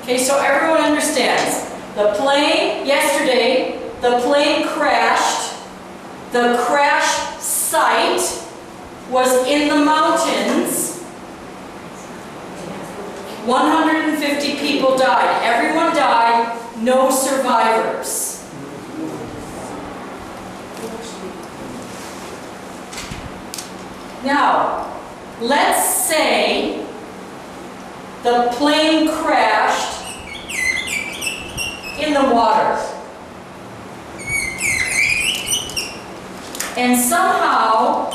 Okay, so everyone understands. The plane, yesterday, the plane crashed. The crash site was in the mountains. 150 people died. Everyone died, no survivors. Now, let's say the plane crashed in the water. And somehow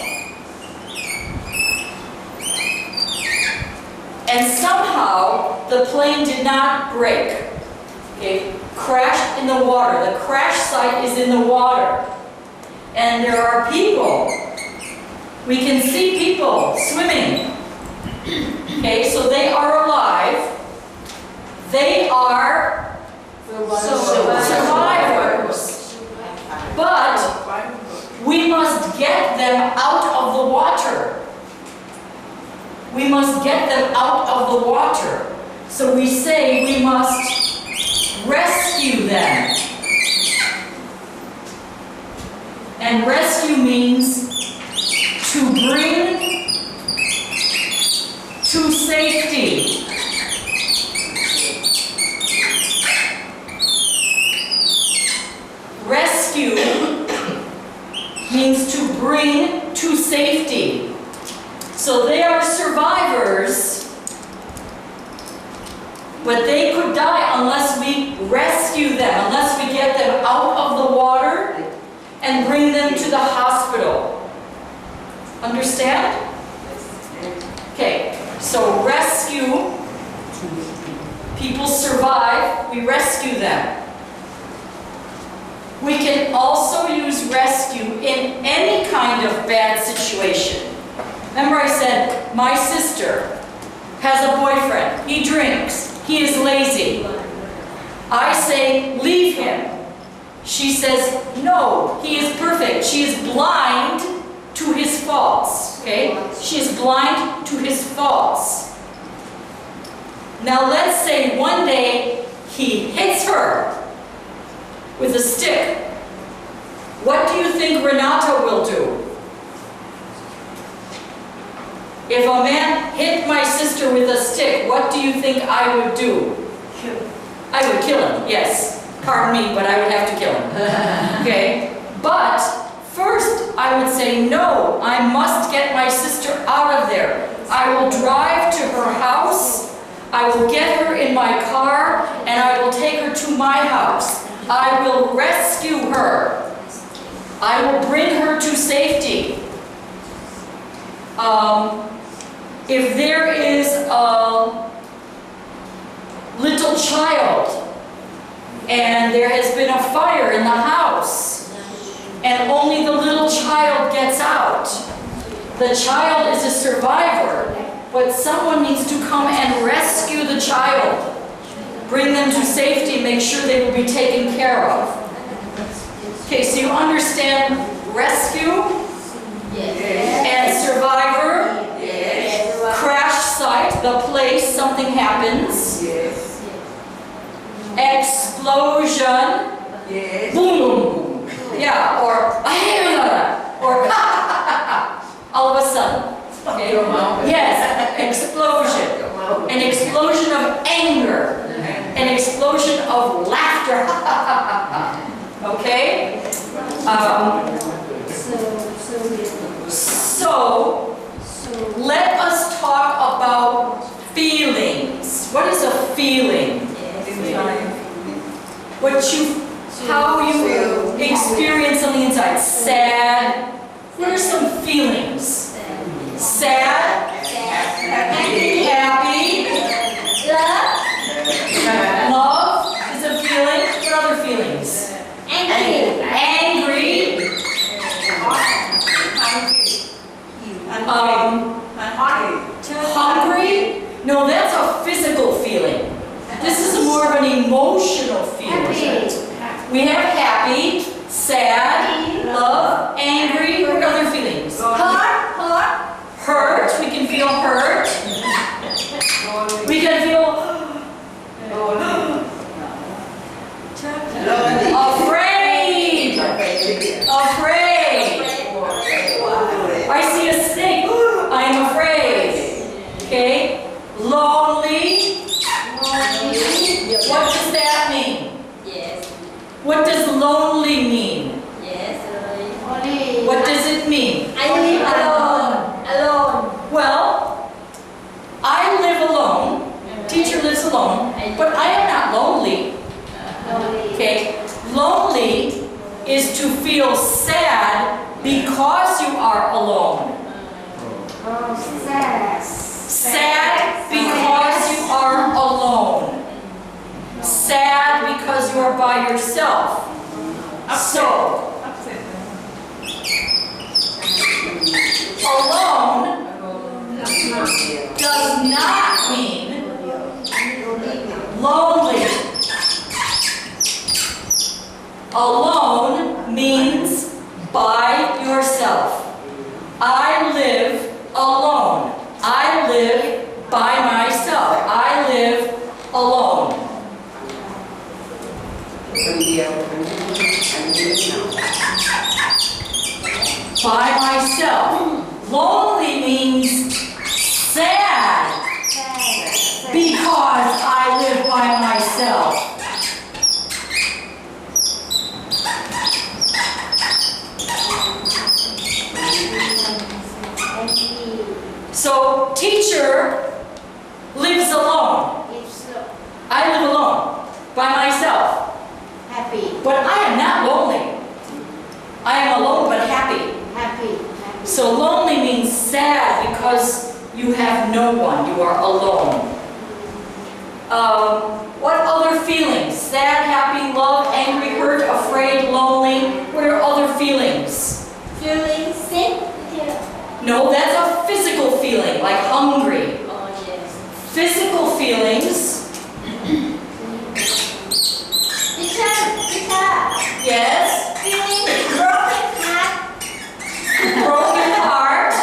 the plane did not break. Okay, crashed in the water. The crash site is in the water. And there are people. We can see people swimming. Okay, so they are alive. They are survivors. But we must get them out of the water. We must get them out of the water. So we say we must rescue them. And rescue means to bring to safety. Rescue means to bring to safety. So they are survivors, but they could die unless we rescue them, unless we get them out of the water and bring them to the hospital. Understand? Okay, so rescue, people survive, we rescue them. We can also use rescue in any kind of bad situation. Remember I said, my sister has a boyfriend, he drinks, he is lazy. I say, leave him. She says, no, he is perfect. She is blind to his faults, okay? She is blind to his faults. Now let's say one day he hits her with a stick. What do you think Renata will do? If a man hit my sister with a stick, what do you think I would do? Kill him. I would kill him, yes. Pardon me, but I would have to kill him. Okay? But first, I would say, no, I must get my sister out of there. I will drive to her house, I will get her in my car, and I will take her to my house. I will rescue her. I will bring her to safety. If there is a little child and there has been a fire in the house and only the little child gets out, the child is a survivor, but someone needs to come and rescue the child, bring them to safety, make sure they will be taken care of. Okay, so you understand rescue? Yes. And survivor? Yes. Crash site, the place something happens. Yes. Explosion. Yes. Boom. Yeah, or all of a sudden. Okay. Yes, explosion. An explosion of anger. An explosion of laughter. Okay? So, let us talk about feelings. What is a feeling? How you experience on the inside. Sad. What are some feelings? Sad. Happy. Love is a feeling. What other feelings? Angry. Hungry? No, that's a physical feeling. This is more of an emotional feeling. We have happy, sad, love, angry. What other feelings? Hurt. We can feel hurt. We can feel alone, but I am not lonely. Okay? Lonely is to feel sad because you are alone. Sad because you are alone. Sad because you are by yourself. So, alone does not mean lonely. Alone means by yourself. I live alone. I live by myself. I live alone. By myself. Lonely means sad because I live by myself. So, teacher lives alone. I live alone by myself. But I am not lonely. I am alone but happy. So lonely means sad because you have no one. You are alone. What other feelings? Sad, happy, love, angry, hurt, afraid, lonely. What are other feelings? Feeling sick? No, that's a physical feeling, like hungry. Oh, yes. Physical feelings. Yes. Feeling broken heart. Broken heart.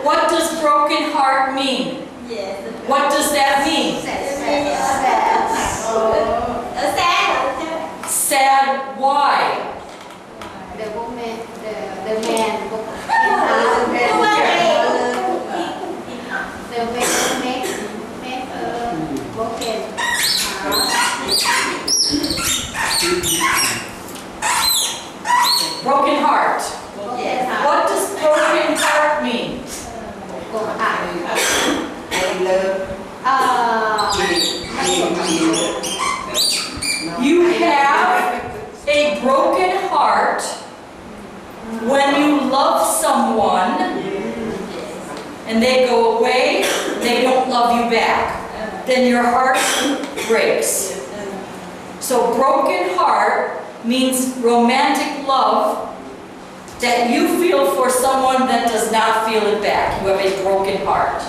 What does broken heart mean? Yes. What does that mean? Sad. Why? The woman, the man, make broken Broken heart. Yes. What does broken heart mean? You have a broken heart when you love someone and they go away, they don't love you back. Then your heart breaks. So broken heart means romantic love that you feel for someone that does not feel it back. You have a broken heart.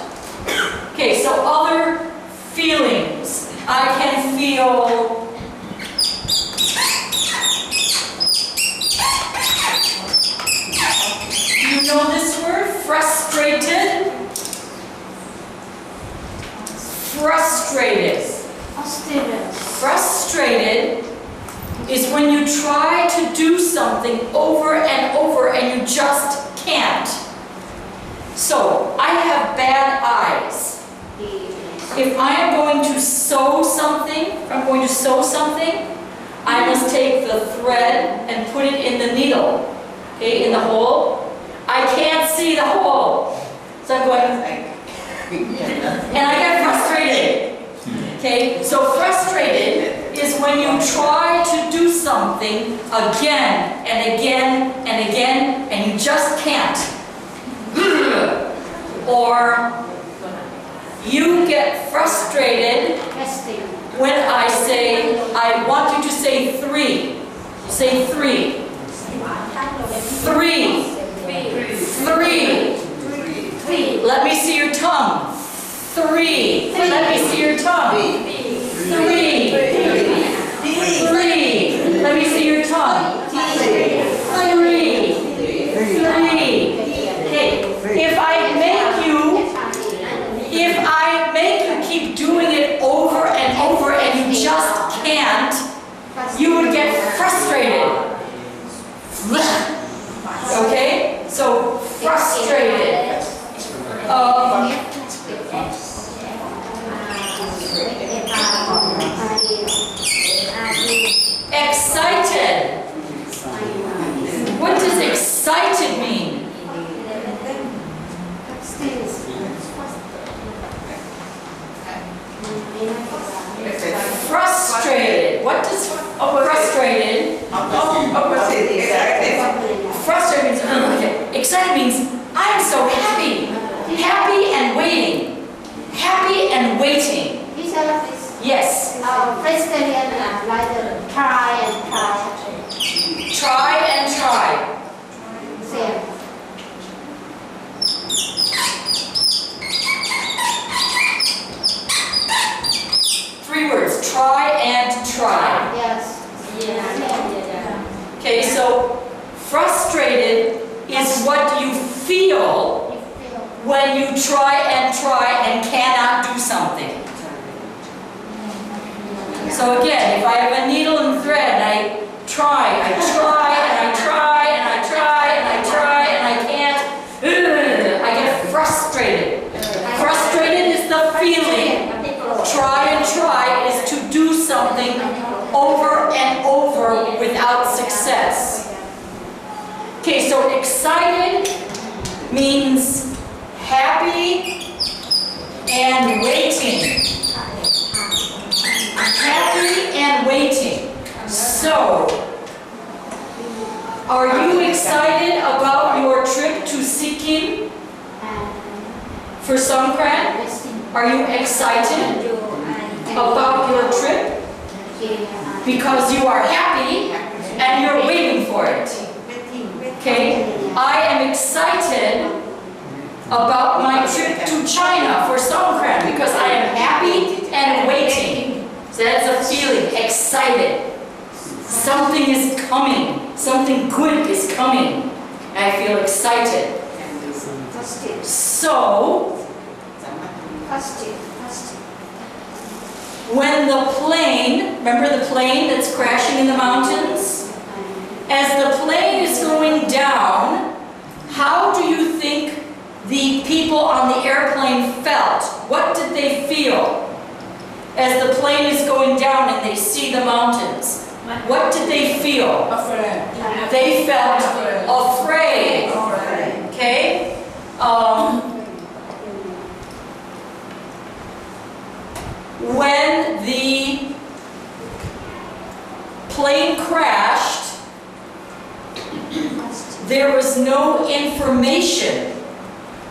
Okay, so other feelings. I can feel do you know this word? Frustrated? Frustrated. Frustrated is when you try to do something over and over and you just can't. So, I have bad eyes. If I am going to sew something, I must take the thread and put it in the needle, okay, in the hole. I can't see the hole. So I'm going, and I get frustrated. Okay, so frustrated is when you try to do something again and again and again and you just can't. Or you get frustrated when I say, I want you to say 3. Say 3. 3. 3. Let me see your tongue. 3. Let me see your tongue. 3. 3. Let me see your tongue. 3. 3. Okay. If I make you keep doing it over and over and you just can't, you would get frustrated. Okay? So, frustrated. Excited. What does excited mean? Frustrated. Opposite, exactly. Frustrated means, okay. Excited means, I'm so happy. Happy and waiting. Happy and waiting. Teacher, please. Yes. Frustrated like the try and try. Try and try. Same. Three words. Try and try. Yes. Okay, so frustrated is what you feel You feel. when you try and cannot do something. So again, if I have a needle and thread and I try and I try and I try and I can't, I get frustrated. Frustrated is the feeling. Try and try is to do something over and over without success. Okay, so excited means happy and waiting. Happy and waiting. So, are you excited about your trip to Sikkim for Songkran? Are you excited about your trip? Because you are happy and you're waiting for it. Okay? I am excited about my trip to China for Songkran because I am happy and waiting. So that's a feeling, excited. Something is coming. Something good is coming. And I feel excited. So, when the plane, remember the plane that's crashing in the mountains? As the plane is going down, how do you think the people on the airplane felt? What did they feel? As the plane is going down and they see the mountains, what did they feel? Afraid. They felt afraid. Okay? When the plane crashed, there was no information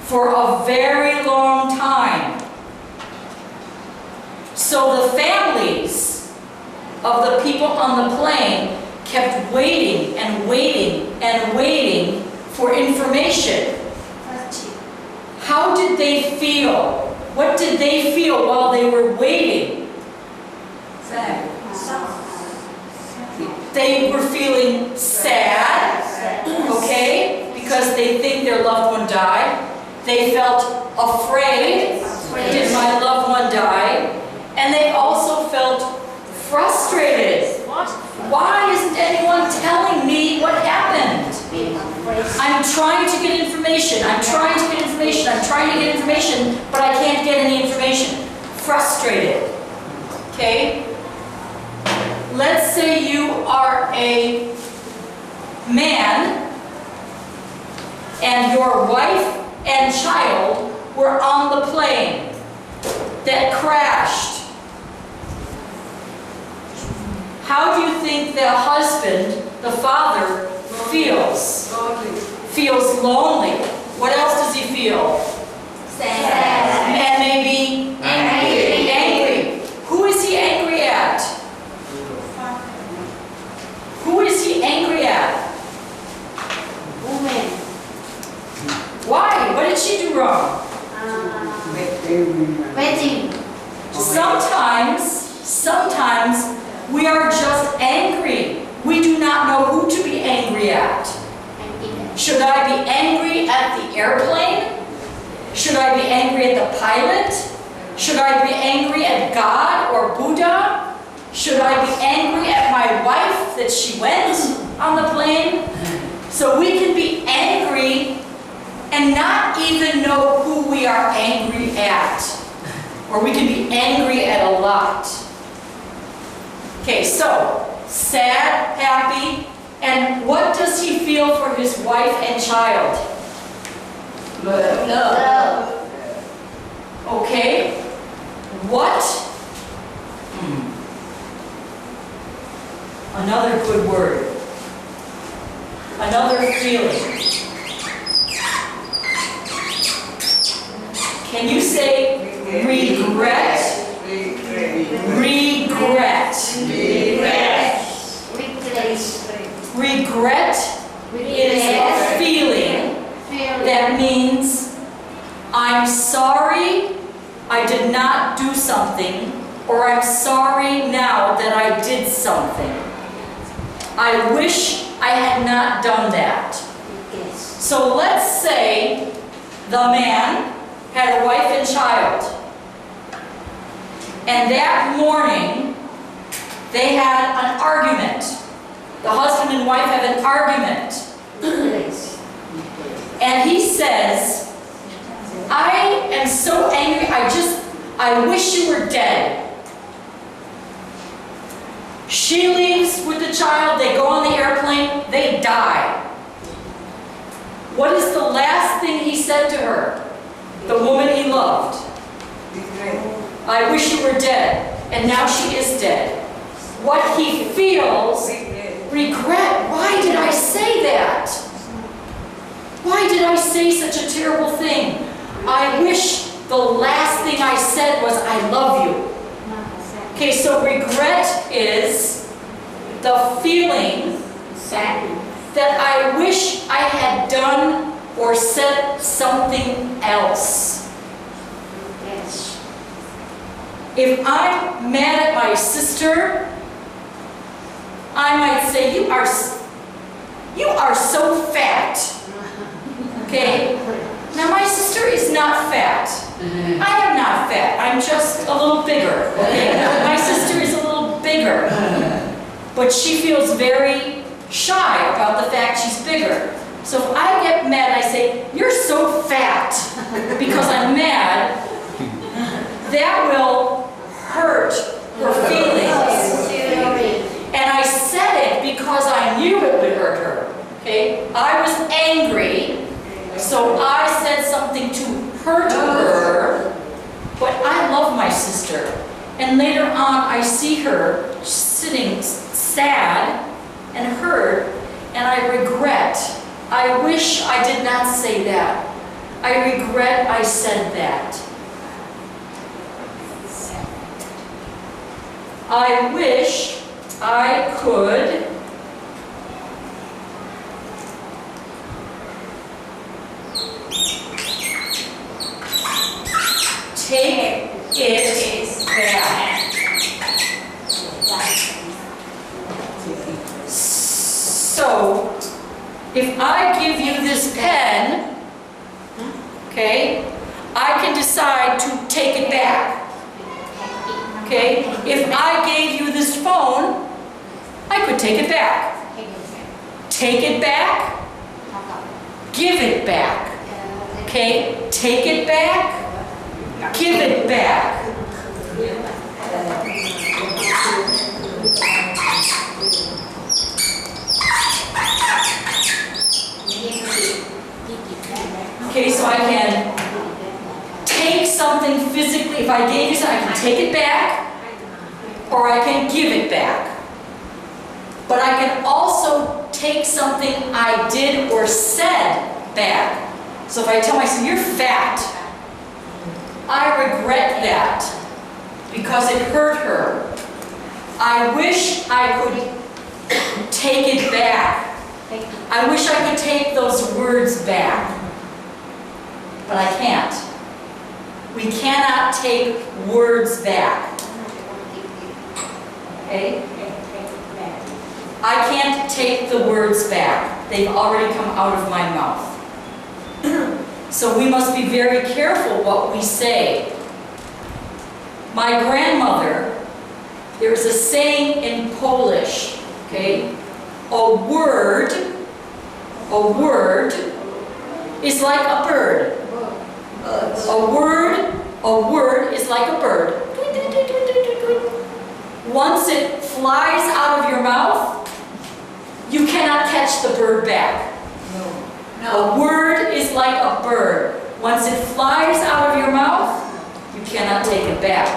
for a very long time. So the families of the people on the plane kept waiting and waiting and waiting for information. How did they feel? What did they feel while they were waiting? Sad. They were feeling sad, okay, because they think their loved one died. They felt afraid, did my loved one die? And they also felt frustrated. Why isn't anyone telling me what happened? I'm trying to get information, I'm trying to get information, I'm trying to get information, but I can't get any information. Frustrated, okay? Let's say you are a man and your wife and child were on the plane that crashed. How do you think the husband, the father, feels? Feels lonely. What else does he feel? Sad. And maybe angry. Who is he angry at? Who is he angry at? Woman. Why? What did she do wrong? Waiting. Sometimes we are just angry. We do not know who to be angry at. Should I be angry at the airplane? Should I be angry at the pilot? Should I be angry at God or Buddha? Should I be angry at my wife that she went on the plane? So we can be angry and not even know who we are angry at. Or we can be angry at a lot. Okay, so sad, happy, and what does he feel for his wife and child? Love. Okay, what? another good word. Another feeling. Can you say regret? Regret. Regret is a feeling that means I'm sorry I did not do something, or I'm sorry now that I did something. I wish I had not done that. So let's say the man had a wife and child, and that morning they had an argument. The husband and wife have an argument. And he says, I am so angry, I wish you were dead. She leaves with the child, they go on the airplane, they die. What is the last thing he said to her? The woman he loved. I wish you were dead. And now she is dead. What he feels, regret. Why did I say that? Why did I say such a terrible thing? I wish the last thing I said was, I love you. Okay, so regret is the feeling that I wish I had done or said something else. If I'm mad at my sister, I might say, you are so fat. Okay? Now my sister is not fat. I am not fat. I'm just a little bigger. Okay? My sister is a little bigger. But she feels very shy about the fact she's bigger. So if I get mad, I say, you're so fat because I'm mad, that will hurt her feelings. And I said it because I knew it would hurt her. Okay? I was angry, so I said something to hurt her, but I love my sister. And later on, I see her sitting sad and hurt, and I regret. I wish I did not say that. I regret I said that. I wish I could take it back. So, if I give you this pen, okay, I can decide to take it back. Okay? If I gave you this phone, I could take it back. Take it back, give it back. Okay? Take it back, give it back. Okay, so I can take something physically. If I gave you something, I can take it back, or I can give it back. But I can also take something I did or said back. So if I tell myself, you're fat, I regret that because it hurt her. I wish I could take it back. I wish I could take those words back. But I can't. We cannot take words back. Okay? I can't take the words back. They've already come out of my mouth. So we must be very careful what we say. My grandmother, there's a saying in Polish, okay? A word is like a bird. A word is like a bird. Once it flies out of your mouth, you cannot catch the bird back. No. A word is like a bird. Once it flies out of your mouth, you cannot take it back.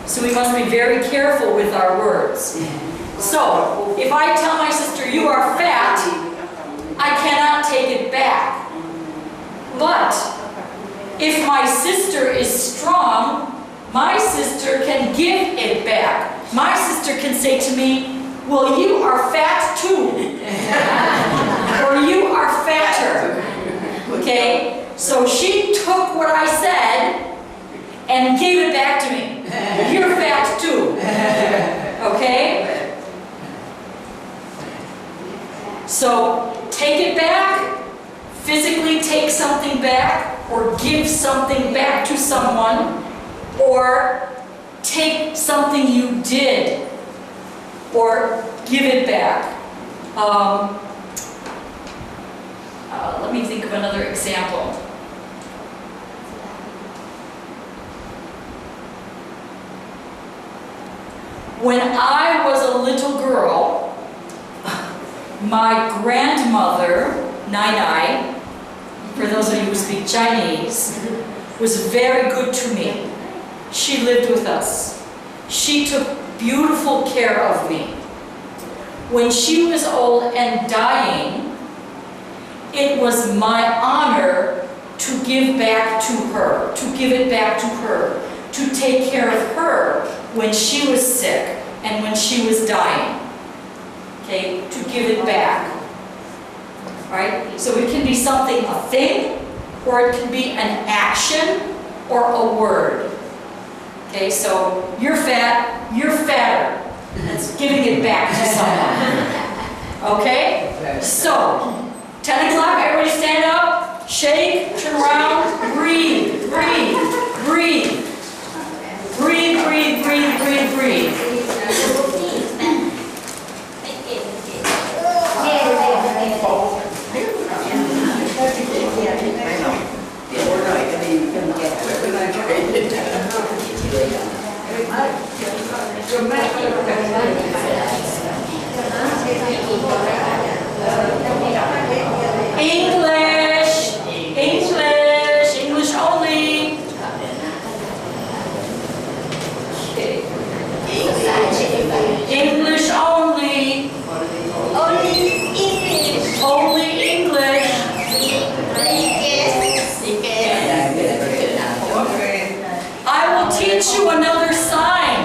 So we must be very careful with our words. So, if I tell my sister, you are fat, I cannot take it back. But, if my sister is strong, my sister can give it back. My sister can say to me, well, you are fat too. Or you are fatter. Okay? So she took what I said and gave it back to me. You're fat too. Okay? So take it back, physically take something back, or give something back to someone, or take something you did, or give it back. Let me think of another example. When I was a little girl, my grandmother, Nai Nai, for those of you who speak Chinese, was very good to me. She lived with us. She took beautiful care of me. When she was old and dying, it was my honor to give back to her, to give it back to her, to take care of her when she was sick and when she was dying. Okay, to give it back. Right? So it can be something, a thing, or it can be an action or a word. Okay, so you're fat, you're fatter. That's giving it back to someone. Okay? So, 10 o'clock, everybody stand up, shake, turn around, breathe, breathe, breathe. Breathe, breathe, breathe, breathe, breathe. English only. Okay. English only. Only English. I will teach you another sign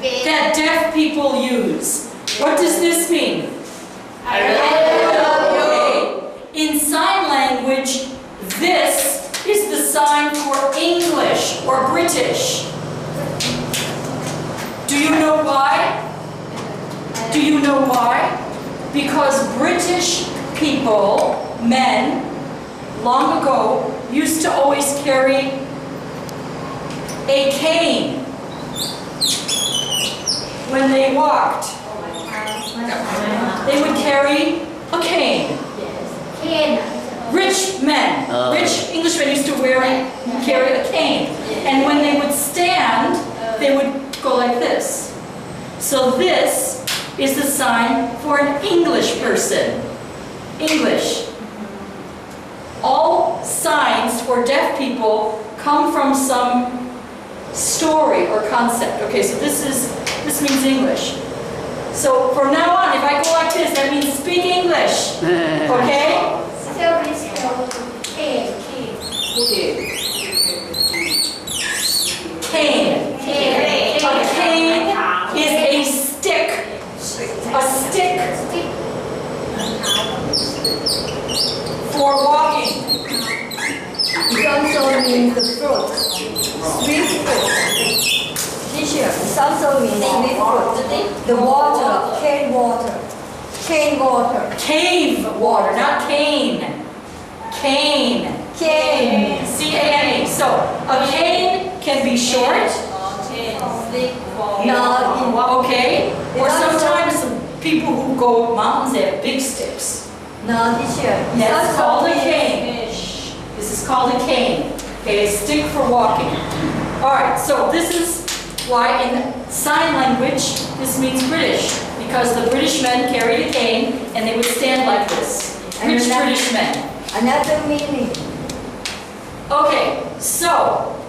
that deaf people use. What does this mean? Okay. In sign language, this is the sign for English or British. Do you know why? Do you know why? Because British people, men, long ago, used to always carry a cane when they walked. They would carry a cane. Rich men, rich Englishmen used to carry a cane. And when they would stand, they would go like this. So this is the sign for an English person. English. All signs for deaf people come from some story or concept. Okay, so this means English. So from now on, if I go like this, that means speak English. Okay? Cane. A cane is a stick. A stick for walking. It also means the fruit, sweet fruit. Teacher, it also means sweet fruit. The water, cane water. Cane water. Cave water, not cane. Cane. Cane. C-A-N-E. So, a cane can be short. Okay. Or sometimes people who go mountains, they have big sticks. No, teacher. That's called a cane. This is called a cane. Okay, a stick for walking. Alright, so this is why in sign language this means British. Because the British men carried a cane and they would stand like this. Rich British men. Another meaning. Okay, so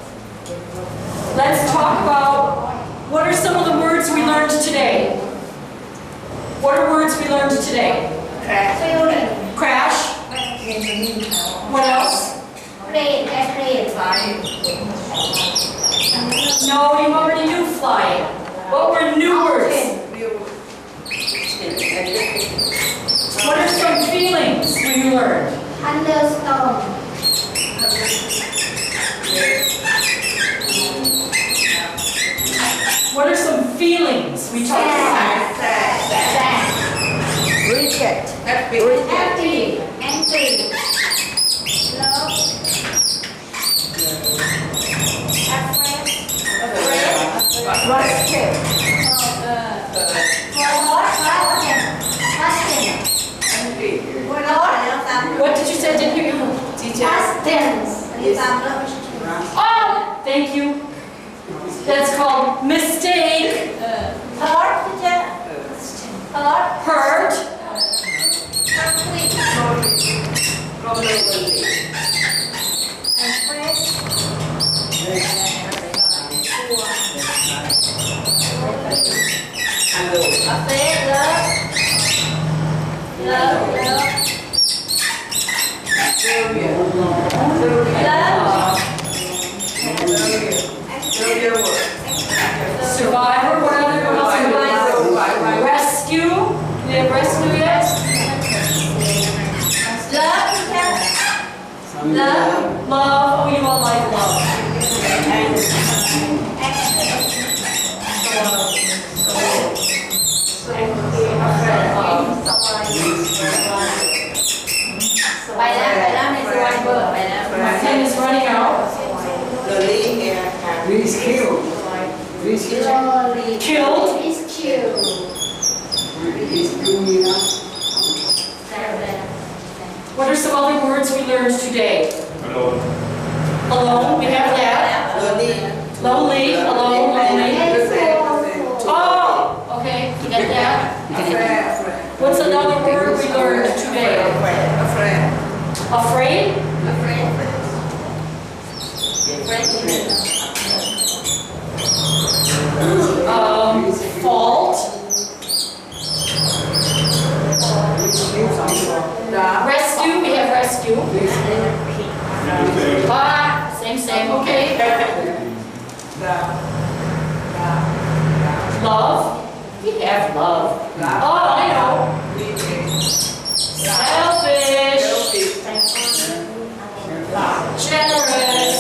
let's talk about what are some of the words we learned today. What are words we learned today? feeling, Crash. What else? plane, airplane, No, you already knew flying. What were new words? What are some feelings we learned? thunderstorm, What are some feelings we talked about? sad, Reject. Happy. happy, angry, love, afraid, Rusted. What did you say? I didn't hear you. Oh, thank you. That's called mistake, hurt, survivor, what other else? Rescue. We have rescue yet? Love. Oh, you all like love. My pen is running out. Please kill. Please kill. Killed. Is cute. Please kill me now. What are some other words we learned today? Alone. Alone, we have that. Lonely, alone, lonely. Oh, okay, you get that? What's another word we learned today? Afraid? Fault. Rescue, we have rescue. Same, okay. Love, we have love. Oh, I know. Selfish. Generous.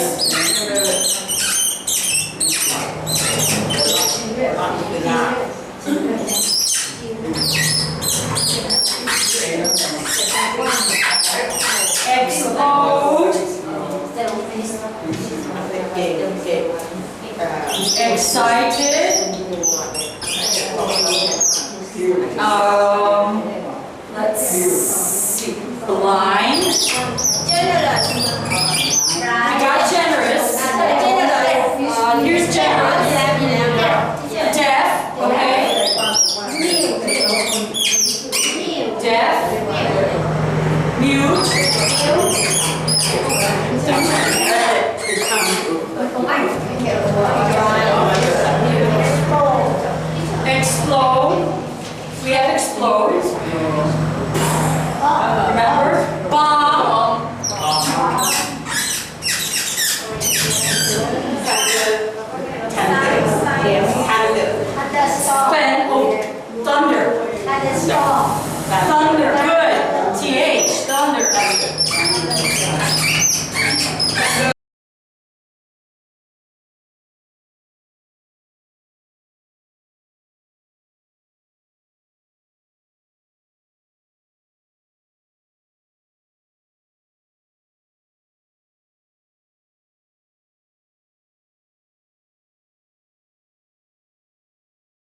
Explode. Excited. Let's see. Blind. I gotcha.